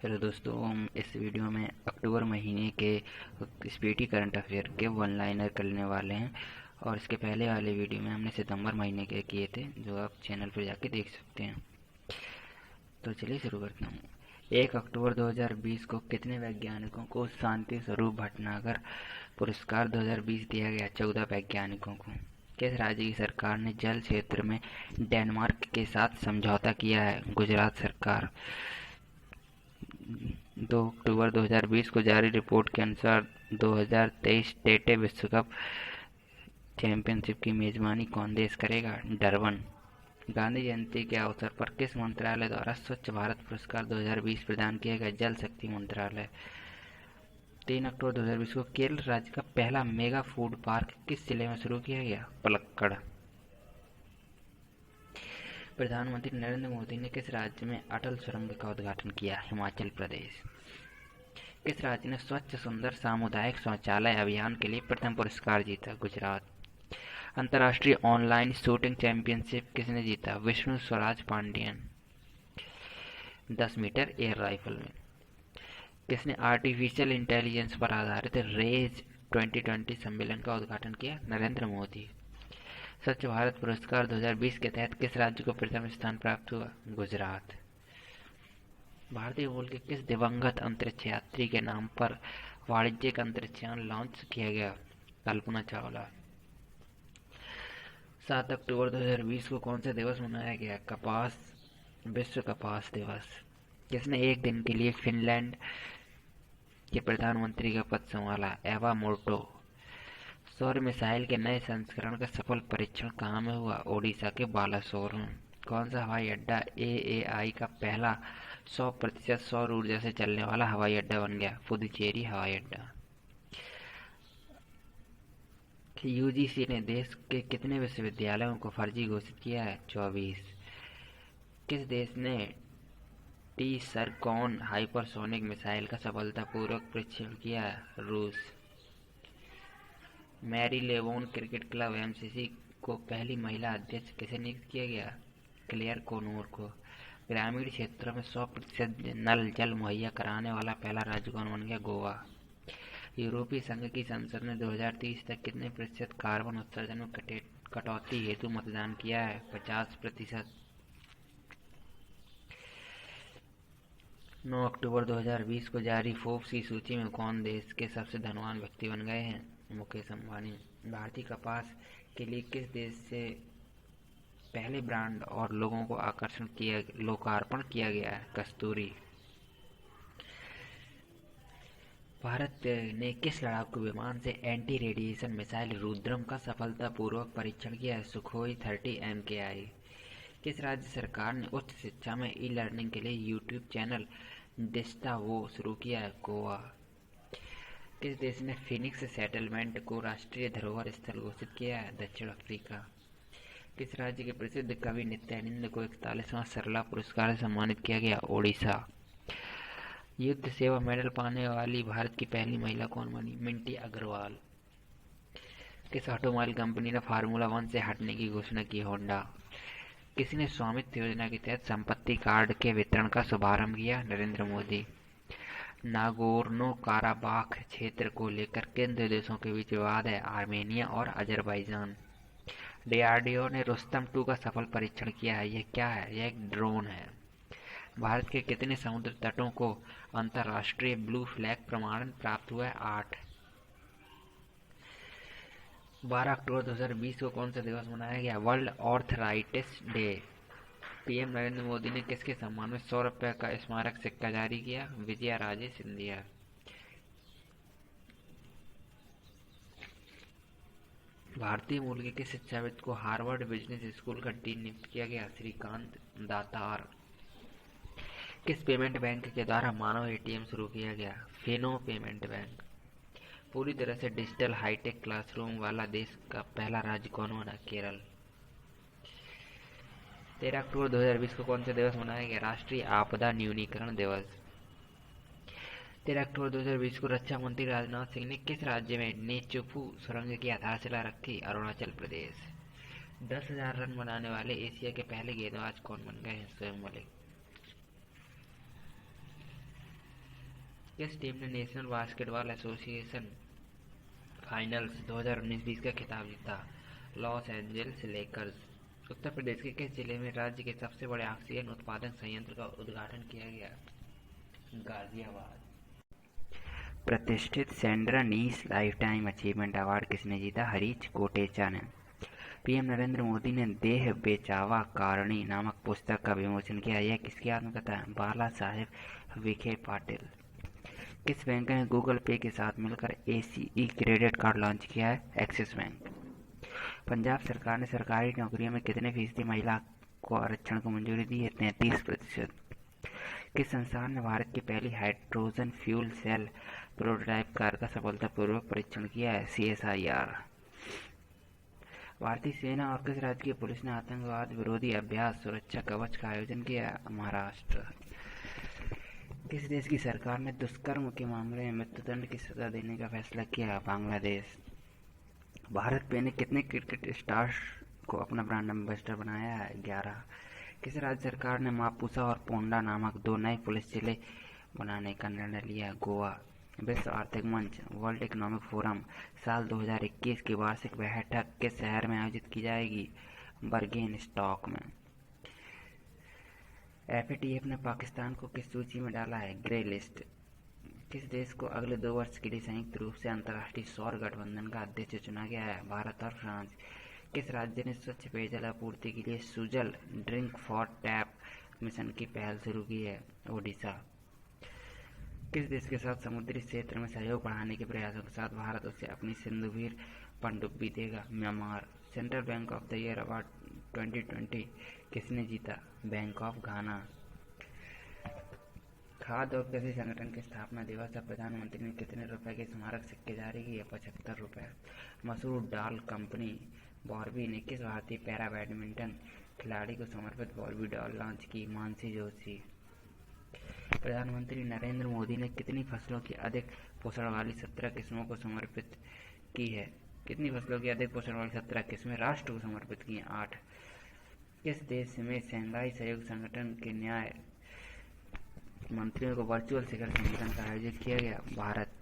Hello दोस्तों, हम इस वीडियो में अक्टूबर महीने के स्पीडी करंट अफेयर के वन लाइनर करने वाले हैं। और इसके पहले वाले वीडियो में हमने सितंबर महीने के किए थे, जो आप चैनल पर जाके देख सकते हैं। तो चलिए शुरू करता हूँ। 1 अक्टूबर 2020 को कितने वैज्ञानिकों को शांति स्वरूप भटनागर पुरस्कार 2020 दिया गया? 14 वैज्ञानिकों को। किस राज्य की सरकार ने जल क्षेत्र में डेनमार्क के साथ समझौता किया है? गुजरात सरकार। 2 अक्टूबर 2020 को जारी रिपोर्ट के अनुसार 2023 टेटे विश्व कप चैंपियनशिप की मेजबानी कौन देश करेगा? डरबन। गांधी जयंती के अवसर पर किस मंत्रालय द्वारा स्वच्छ भारत पुरस्कार 2020 प्रदान किया गया? जल शक्ति मंत्रालय। 3 अक्टूबर 2020 को केरल राज्य का पहला मेगा फूड पार्क किस जिले में शुरू किया गया? पलक्कड़। प्रधानमंत्री नरेंद्र मोदी ने किस राज्य में अटल सुरंग का उद्घाटन किया? हिमाचल प्रदेश। किस राज्य ने स्वच्छ सुंदर सामुदायिक शौचालय अभियान के लिए प्रथम पुरस्कार जीता? गुजरात। अंतर्राष्ट्रीय ऑनलाइन शूटिंग चैंपियनशिप किसने जीता? Vishnu Swaraj Pandian. 10 metre air rifle में। किसने आर्टिफिशियल इंटेलिजेंस पर आधारित रेज 2020 सम्मेलन का उद्घाटन किया? नरेंद्र मोदी। स्वच्छ भारत पुरस्कार 2020 के तहत किस राज्य को प्रथम स्थान प्राप्त हुआ? गुजरात। भारतीय मूल के किस दिवंगत अंतरिक्ष यात्री के नाम पर वाणिज्यिक अंतरिक्षयान लॉन्च किया गया? कल्पना चावला। 7 अक्टूबर 2020 को कौन सा दिवस मनाया गया? विश्व कपास दिवस। किसने एक दिन के लिए फिनलैंड के प्रधानमंत्री का पद संभाला? एवा मोर्टो। सौर मिसाइल के नए संस्करण का सफल परीक्षण कहाँ में हुआ? ओडिशा के बालासोर में। कौन सा हवाई अड्डा एएआई का पहला 100% सौर ऊर्जा से चलने वाला हवाई अड्डा बन गया? पुदुचेरी हवाई अड्डा। यूजीसी ने देश के कितने विश्वविद्यालयों को फर्जी घोषित किया है? 24। किस देश ने टी-सरकॉन हाइपरसोनिक मिसाइल का सफलतापूर्वक परीक्षण किया है? रूस। मैरी लेबोन क्रिकेट क्लब एमसीसी को पहली महिला अध्यक्ष किसे नियुक्त किया गया? क्लेयर कोनूर को। ग्रामीण क्षेत्रों में 100% नल जल मुहैया कराने वाला पहला राज्य कौन बन गया? गोवा। यूरोपीय संघ की संसद ने 2030 तक कितने प्रतिशत कार्बन उत्सर्जन में कटौती हेतु मतदान किया है? 50%। 9 अक्टूबर 2020 को जारी फोर्ब्स की सूची में कौन देश के सबसे धनवान व्यक्ति बन गए हैं? मुकेश अंबानी। भारतीय कपास के लिए किस देश से पहले ब्रांड और लोगों को लोकार्पण किया गया है? कस्तूरी। भारत ने किस लड़ाकू विमान से एंटी रेडिएशन मिसाइल रुद्रम का सफलतापूर्वक परीक्षण किया है? Sukhoi 30 MKI। किस राज्य सरकार ने उच्च शिक्षा में ई लर्निंग के लिए यूट्यूब चैनल डिस्टावो शुरू किया है? गोवा। किस देश ने फिनिक्स सेटलमेंट को राष्ट्रीय धरोहर स्थल घोषित किया है? दक्षिण अफ्रीका। किस राज्य के प्रसिद्ध कवि नित्यानंद को 41वां सरला पुरस्कार से सम्मानित किया गया? ओडिशा। युद्ध सेवा मेडल पाने वाली भारत की पहली महिला कौन बनी? मिंटी अग्रवाल। किस ऑटोमोबाइल कंपनी ने फार्मूला 1 से हटने की घोषणा की? होंडा। किसने स्वामित्व योजना के तहत संपत्ति कार्ड के वितरण का शुभारंभ किया? नरेंद्र मोदी। नागोर्नो काराबाख क्षेत्र को लेकर किन दो देशों के बीच विवाद है? आर्मेनिया और अजरबैजान। डीआरडीओ ने रुस्तम 2 का सफल परीक्षण किया है। यह क्या है? यह एक ड्रोन है। भारत के कितने समुद्र तटों को अंतर्राष्ट्रीय ब्लू फ्लैग प्रमाणन प्राप्त हुआ है? 8। 12 अक्टूबर 2020 को कौन सा दिवस मनाया गया? World arthritis day. PM Narendra Modi ने किसके सम्मान में 100 रुपये का स्मारक सिक्का जारी किया? विजया राजे सिंधिया। भारतीय मूल के किस शिक्षाविद को हार्वर्ड बिजनेस स्कूल का डीन नियुक्त किया गया? श्रीकांत दातार। किस पेमेंट बैंक के द्वारा मानव एटीएम शुरू किया गया? Fino payment bank. पूरी तरह से डिजिटल हाईटेक क्लासरूम वाला देश का पहला राज्य कौन बना? केरल। 13 अक्टूबर 2020 को कौन सा दिवस मनाया गया? राष्ट्रीय आपदा न्यूनीकरण दिवस। 13 अक्टूबर 2020 को रक्षा मंत्री राजनाथ सिंह ने किस राज्य में नेचुफू सुरंग की आधारशिला रखी? अरुणाचल प्रदेश। 10,000 रन बनाने वाले एशिया के पहले गेंदबाज कौन बन गए हैं? शोएब मलिक। किस टीम ने नेशनल बास्केटबॉल एसोसिएशन फाइनल्स 2019-20 का खिताब जीता? Los Angeles Lakers. Uttar Pradesh के किस जिले में राज्य के सबसे बड़े ऑक्सीजन उत्पादन संयंत्र का उद्घाटन किया गया? गाजियाबाद। प्रतिष्ठित सेंड्रन ईस्ट लाइफटाइम अचीवमेंट अवार्ड किसने जीता? हरीश कोटेचा ने। पीएम नरेंद्र मोदी ने देह बेचावा कारणी नामक पुस्तक का विमोचन किया। यह किसकी आत्मकथा है? बाला साहेब विखे पाटिल। किस बैंक ने गूगल पे के साथ मिलकर एसीई क्रेडिट कार्ड लॉन्च किया है? Axis bank. पंजाब सरकार ने सरकारी नौकरियों में कितने फीसदी महिला को आरक्षण को मंजूरी दी है? 33%। किस संस्थान ने भारत की पहली hydrogen fuel cell prototype car का सफलतापूर्वक परीक्षण किया है? CSIR। भारतीय सेना और किस राज्य की पुलिस ने आतंकवाद विरोधी अभ्यास सुरक्षा कवच का आयोजन किया? महाराष्ट्र। किस देश की सरकार ने दुष्कर्म के मामले में मृत्युदंड की सजा देने का फैसला किया? बांग्लादेश। भारत पे ने कितने क्रिकेट स्टार्स को अपना ब्रांड एम्बेसडर बनाया है? 11। किस राज्य सरकार ने मापुसा और पोंडा नामक 2 नए पुलिस जिले बनाने का निर्णय लिया? गोवा। विश्व आर्थिक मंच वर्ल्ड इकोनॉमिक फोरम साल 2021 की वार्षिक बैठक किस शहर में आयोजित की जाएगी? बर्गेन स्टॉक में। FATF ने पाकिस्तान को किस सूची में डाला है? Grey list. किस देश को अगले 2 वर्ष के लिए संयुक्त रूप से अंतर्राष्ट्रीय सौर गठबंधन का अध्यक्ष चुना गया है? भारत और फ्रांस। किस राज्य ने स्वच्छ पेयजल आपूर्ति के लिए Sujal drink for tap mission की पहल शुरू की है? ओडिशा। किस देश के साथ समुद्री क्षेत्र में सहयोग बढ़ाने के प्रयासों के साथ भारत उसे अपनी सिंधुवीर पनडुब्बी देगा? Myanmar. Central bank of the year award 2020 किसने जीता? बैंक ऑफ घाना। खाद्य और कृषि संगठन के स्थापना दिवस पर प्रधानमंत्री ने कितने रुपए के स्मारक सिक्के जारी किए? 75 रुपए। मसूर दाल कंपनी बॉर्बी ने किस भारतीय पैरा बैडमिंटन खिलाड़ी को समर्पित बॉर्बी डॉल लॉन्च की? मानसी जोशी। प्रधानमंत्री नरेंद्र मोदी ने कितनी फसलों की अधिक पोषण वाली 17 किस्मों को समर्पित की है? कितनी फसलों की अधिक पोषण वाली 17 किस्में राष्ट्र को समर्पित की हैं? 8। किस देश में शंघाई सहयोग संगठन के न्याय मंत्रियों को वर्चुअल शिखर सम्मेलन का आयोजित किया गया? भारत।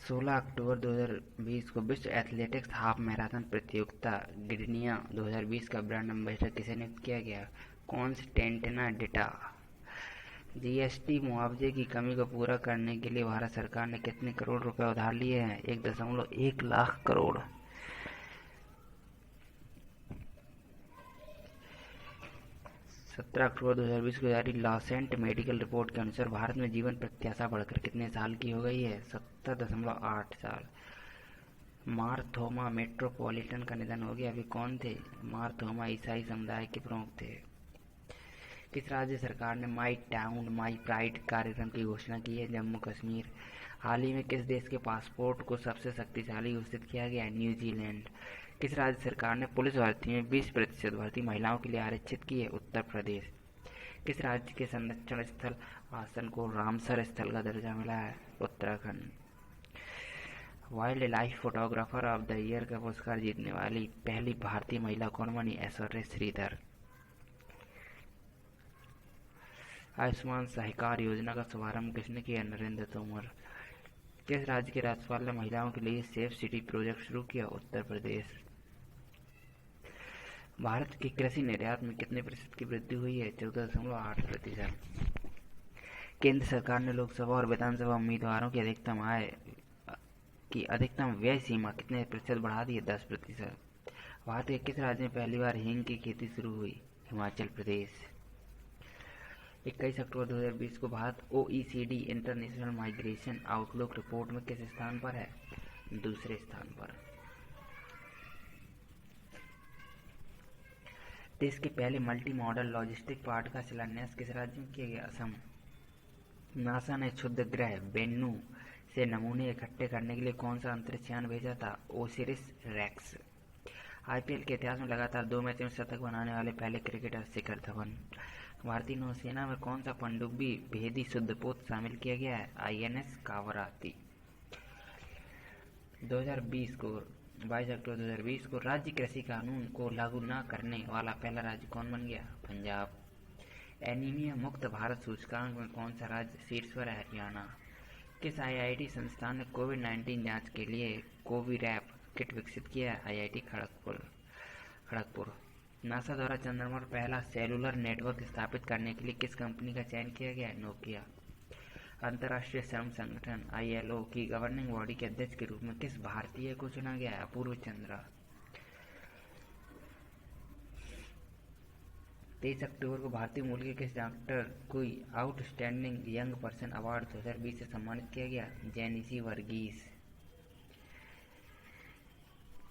16 अक्टूबर 2020 को विश्व एथलेटिक्स हाफ मैराथन प्रतियोगिता गिडनिया 2020 का ब्रांड एम्बेसडर किसे नियुक्त किया गया? कॉन्स्टेंटिना डिटा। GST मुआवजे की कमी को पूरा करने के लिए भारत सरकार ने कितने करोड़ रुपए उधार लिए हैं? 1.1 लाख करोड़। 17 अक्टूबर 2020 को जारी लॉसेंट मेडिकल रिपोर्ट के अनुसार भारत में जीवन प्रत्याशा बढ़कर कितने साल की हो गई है? 70.8 साल। मारथोमा मेट्रोपॉलिटन का निधन हो गया। अभी कौन थे? मारथोमा ईसाई समुदाय के प्रमुख थे। किस राज्य सरकार ने माई टाउन माई प्राइड कार्यक्रम की घोषणा की है? जम्मू कश्मीर। हाल ही में किस देश के पासपोर्ट को सबसे शक्तिशाली घोषित किया गया? न्यूजीलैंड। किस राज्य सरकार ने पुलिस भर्ती में 20% भर्ती महिलाओं के लिए आरक्षित की है? उत्तर प्रदेश। किस राज्य के संरक्षण स्थल आसन को रामसर स्थल का दर्जा मिला है? Uttarakhand. Wild life photographer of the year का पुरस्कार जीतने वाली पहली भारतीय महिला कौन बनी? ऐश्वर्या श्रीधर। आयुष्मान सहकार योजना का शुभारंभ किसने किया? नरेंद्र तोमर। किस राज्य के राज्यपाल ने महिलाओं के लिए सेफ सिटी प्रोजेक्ट शुरू किया? उत्तर प्रदेश। भारत के कृषि निर्यात में कितने प्रतिशत की वृद्धि हुई है? 14.8%। केंद्र सरकार ने लोकसभा और विधानसभा उम्मीदवारों की अधिकतम व्यय सीमा कितने प्रतिशत बढ़ा दी है? 10%। भारत के किस राज्य में पहली बार हींग की खेती शुरू हुई? हिमाचल प्रदेश। 21 अक्टूबर 2020 को Bharat OECD international migration outlook report में किस स्थान पर है? दूसरे स्थान पर। देश के पहले मल्टी मॉडल लॉजिस्टिक पार्क का शिलान्यास किस राज्य में किया गया? असम। नासा ने क्षुद्र ग्रह बेन्नू से नमूने इकट्ठे करने के लिए कौन सा अंतरिक्ष यान भेजा था? Osiris racks. IPL के इतिहास में लगातार 2 मैच में शतक बनाने वाले पहले क्रिकेटर शिखर धवन। भारतीय नौसेना में कौन सा पनडुब्बी भेदी शुद्धपोत शामिल किया गया है? INS कावराती। 22 अक्टूबर 2020 को राज्य कृषि कानून को लागू न करने वाला पहला राज्य कौन बन गया? पंजाब। एनीमिया मुक्त भारत सूचकांक में कौन सा राज्य शीर्ष पर है? हरियाणा। किस आईआईटी संस्थान ने कोविड-19 जांच के लिए कोविरैप किट विकसित किया है? आईआईटी खड़गपुर। नासा द्वारा चंद्रमा पर पहला सेलुलर नेटवर्क स्थापित करने के लिए किस कंपनी का चयन किया गया है? नोकिया। अंतर्राष्ट्रीय श्रम संगठन ILO की गवर्निंग बॉडी के अध्यक्ष के रूप में किस भारतीय को चुना गया है? अपूर्व चंद्रा। 23 अक्टूबर को भारतीय मूल के किस डॉक्टर को आउटस्टैंडिंग यंग पर्सन अवार्ड 2020 से सम्मानित किया गया? जेनिसी वर्गीस।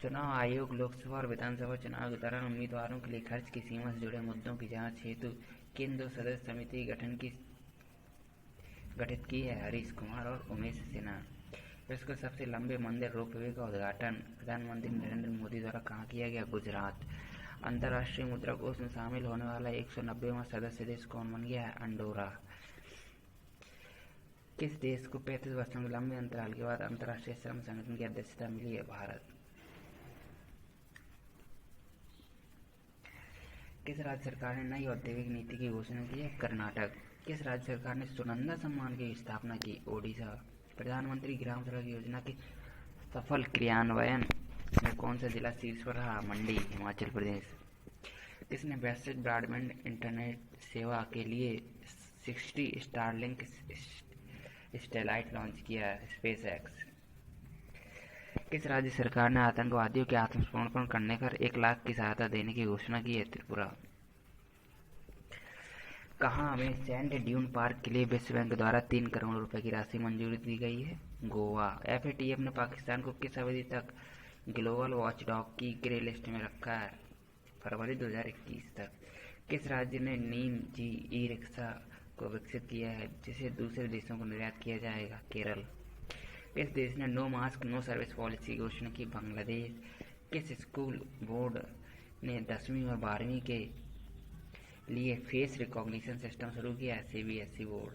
चुनाव आयोग लोकसभा और विधानसभा चुनाव के दौरान उम्मीदवारों के लिए खर्च की सीमा से जुड़े मुद्दों की जांच हेतु किन 2 सदस्य समिति गठित की है? हरीश कुमार और उमेश सिन्हा। विश्व के सबसे लंबे मंदिर रोपवे का उद्घाटन प्रधानमंत्री नरेंद्र मोदी द्वारा कहाँ किया गया? गुजरात। अंतर्राष्ट्रीय मुद्रा कोष में शामिल होने वाला 190वां सदस्य देश कौन बन गया है? अंडोरा। किस देश को 35 वर्षों के लंबे अंतराल के बाद अंतर्राष्ट्रीय श्रम संगठन की अध्यक्षता मिली है? भारत। किस राज्य सरकार ने नई औद्योगिक नीति की घोषणा की है? कर्नाटक। किस राज्य सरकार ने सुनंदा सम्मान की स्थापना की? ओडिशा। प्रधानमंत्री ग्राम सड़क योजना के सफल क्रियान्वयन में कौन सा जिला शीर्ष पर रहा? मंडी, हिमाचल प्रदेश। किसने वैश्विक ब्रॉडबैंड इंटरनेट सेवा के लिए 60 स्टारलिंक सैटेलाइट लॉन्च किया है? स्पेसएक्स। किस राज्य सरकार ने आतंकवादियों के आत्मसमर्पण करने पर 1 लाख की सहायता देने की घोषणा की है? त्रिपुरा। कहाँ में सैंड ड्यून पार्क के लिए विश्व बैंक द्वारा 3 करोड़ रुपए की राशि मंजूरी दी गई है? गोवा। FATF ने पाकिस्तान को किस अवधि तक ग्लोबल वॉचडॉग की ग्रे लिस्ट में रखा है? फरवरी 2021 तक। किस राज्य ने नीम जी ई रिक्शा को विकसित किया है जिसे दूसरे देशों को निर्यात किया जाएगा? केरल। किस देश ने no mask no service policy की घोषणा की? बांग्लादेश। किस स्कूल बोर्ड ने 10वीं और 12वीं के लिए फेस रिकॉग्निशन सिस्टम शुरू किया है? CBSE board.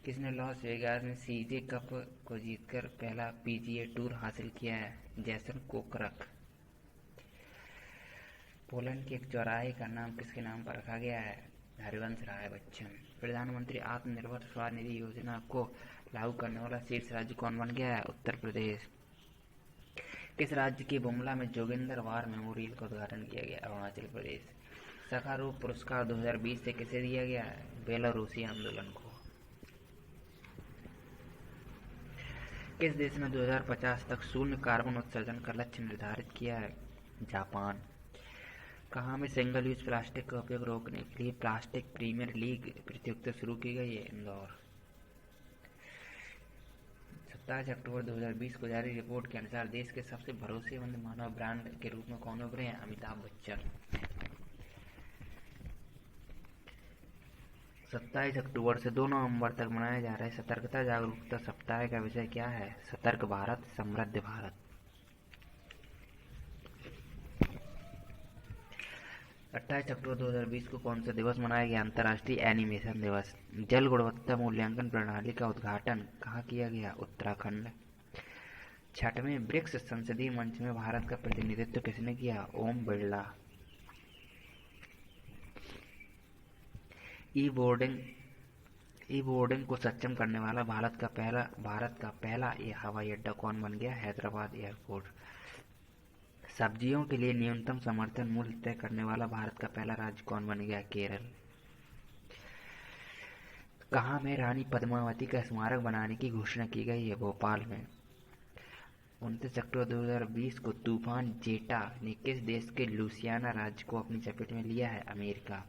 किसने लॉस वेगास में CJ कप को जीतकर पहला PGA टूर हासिल किया है? जैसन कोकरक। पोलैंड के एक चौराहे का नाम किसके नाम पर रखा गया है? हरिवंश राय बच्चन। प्रधानमंत्री आत्मनिर्भर स्वनिधि योजना को लागू करने वाला शीर्ष राज्य कौन बन गया है? उत्तर प्रदेश। किस राज्य के बुमला में जोगिंदर वार मेमोरियल का उद्घाटन किया गया? अरुणाचल प्रदेश। सखारोव पुरस्कार 2020 से किसे दिया गया है? बेलारूसी आंदोलन को। किस देश ने 2050 तक शून्य कार्बन उत्सर्जन का लक्ष्य निर्धारित किया है? जापान। कहाँ में सिंगल यूज प्लास्टिक का उपयोग रोकने के लिए प्लास्टिक प्रीमियर लीग प्रतियोगिता शुरू की गई है? इंदौर। 27 अक्टूबर 2020 को जारी रिपोर्ट के अनुसार देश के सबसे भरोसेमंद मानव ब्रांड के रूप में कौन उभरे हैं? अमिताभ बच्चन। 27 अक्टूबर से 2 नवंबर तक मनाया जा रहा है सतर्कता जागरूकता सप्ताह का विषय क्या है? सतर्क भारत समृद्ध भारत। 28 अक्टूबर 2020 को कौन सा दिवस मनाया गया? अंतर्राष्ट्रीय एनिमेशन दिवस। जल गुणवत्ता मूल्यांकन प्रणाली का उद्घाटन कहाँ किया गया? उत्तराखंड। 6वें ब्रिक्स संसदीय मंच में भारत का प्रतिनिधित्व किसने किया? ओम बिरला। ई बोर्डिंग को सक्षम करने वाला भारत का पहला हवाई अड्डा कौन बन गया? हैदराबाद एयरपोर्ट। सब्जियों के लिए न्यूनतम समर्थन मूल्य तय करने वाला भारत का पहला राज्य कौन बन गया? केरल। कहाँ में रानी पद्मावती का स्मारक बनाने की घोषणा की गई है? भोपाल में। 29 अक्टूबर 2020 को तूफान जेटा ने किस देश के लुसियाना राज्य को अपनी चपेट में लिया है? अमेरिका।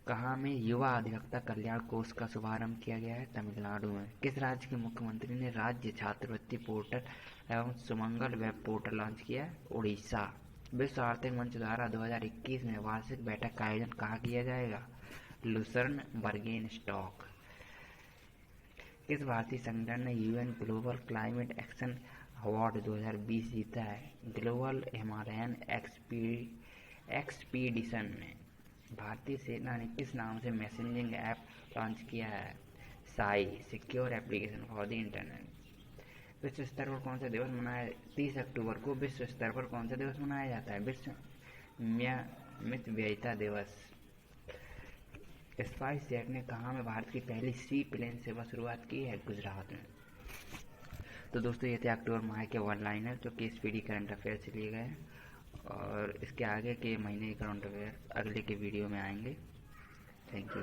कहाँ में युवा अधिवक्ता कल्याण कोष का शुभारंभ किया गया है? तमिलनाडु में। किस राज्य के मुख्यमंत्री ने राज्य छात्रवृत्ति पोर्टल एवं सुमंगल वेब पोर्टल लॉन्च किया है? उड़ीसा। विश्व आर्थिक मंच द्वारा 2021 में वार्षिक बैठक का आयोजन कहाँ किया जाएगा? लुसर्न बर्गेनस्टॉक। किस भारतीय संगठन ने UN global climate action award 2020 जीता है? ग्लोबल हिमालयन एक्सपीडिशन ने। भारतीय सेना ने किस नाम से मैसेजिंग ऐप लॉन्च किया है? Sai secure application for the internet. विश्व स्तर पर कौन सा दिवस मनाया 30 अक्टूबर को विश्व स्तर पर कौन सा दिवस मनाया जाता है? विश्व मितव्ययिता दिवस। स्पाइस जेट ने कहा में भारत की पहली सी प्लेन सेवा शुरुआत की है गुजरात में। तो दोस्तों ये थे अक्टूबर माह के वन लाइनर जो कि स्पीडी करंट अफेयर से लिए गए हैं, और इसके आगे के महीने के करंट अफेयर अगले के वीडियो में आएंगे। Thank you.